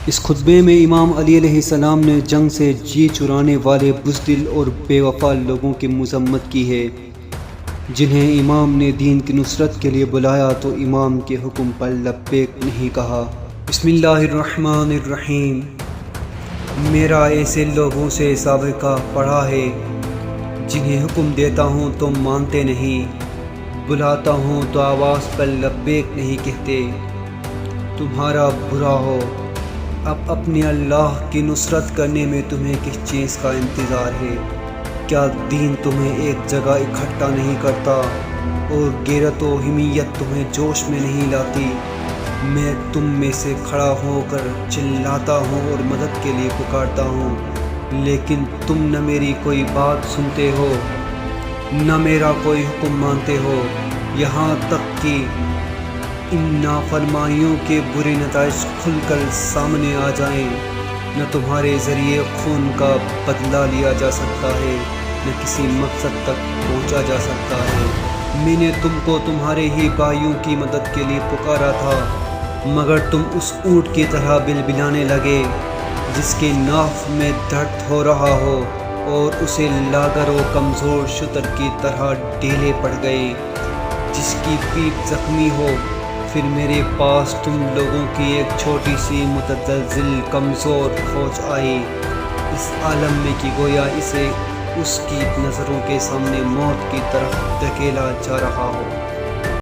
اس خطبے میں امام علی علیہ السلام نے جنگ سے جی چرانے والے بزدل اور بے وفا لوگوں کی مذمت کی ہے، جنہیں امام نے دین کی نصرت کے لیے بلایا تو امام کے حکم پر لبیک نہیں کہا۔ بسم اللہ الرحمن الرحیم۔ میرا ایسے لوگوں سے سابقہ پڑا ہے جنہیں حکم دیتا ہوں تو مانتے نہیں، بلاتا ہوں تو آواز پر لبیک نہیں کہتے۔ تمہارا برا ہو، اب اپنے اللہ کی نصرت کرنے میں تمہیں کس چیز کا انتظار ہے؟ کیا دین تمہیں ایک جگہ اکٹھا نہیں کرتا اور غیرت و حمیت تمہیں جوش میں نہیں لاتی؟ میں تم میں سے کھڑا ہو کر چلاتا ہوں اور مدد کے لیے پکارتا ہوں، لیکن تم نہ میری کوئی بات سنتے ہو نہ میرا کوئی حکم مانتے ہو، یہاں تک کہ ان نافرمانیوں کے برے نتائج کھل کر سامنے آ جائیں۔ نہ تمہارے ذریعے خون کا بدلہ لیا جا سکتا ہے، نہ کسی مقصد تک پہنچا جا سکتا ہے۔ میں نے تم کو تمہارے ہی بھائیوں کی مدد کے لیے پکارا تھا، مگر تم اس اونٹ کی طرح بلبلانے لگے جس کے ناف میں درد ہو رہا ہو، اور اسے لاغر و کمزور شتر کی طرح ڈھیلے پڑ گئے جس کی پیٹھ زخمی ہو۔ پھر میرے پاس تم لوگوں کی ایک چھوٹی سی متزلزل کمزور فوج آئی، اس عالم میں کہ گویا اسے اس کی نظروں کے سامنے موت کی طرف دھکیلا جا رہا ہو۔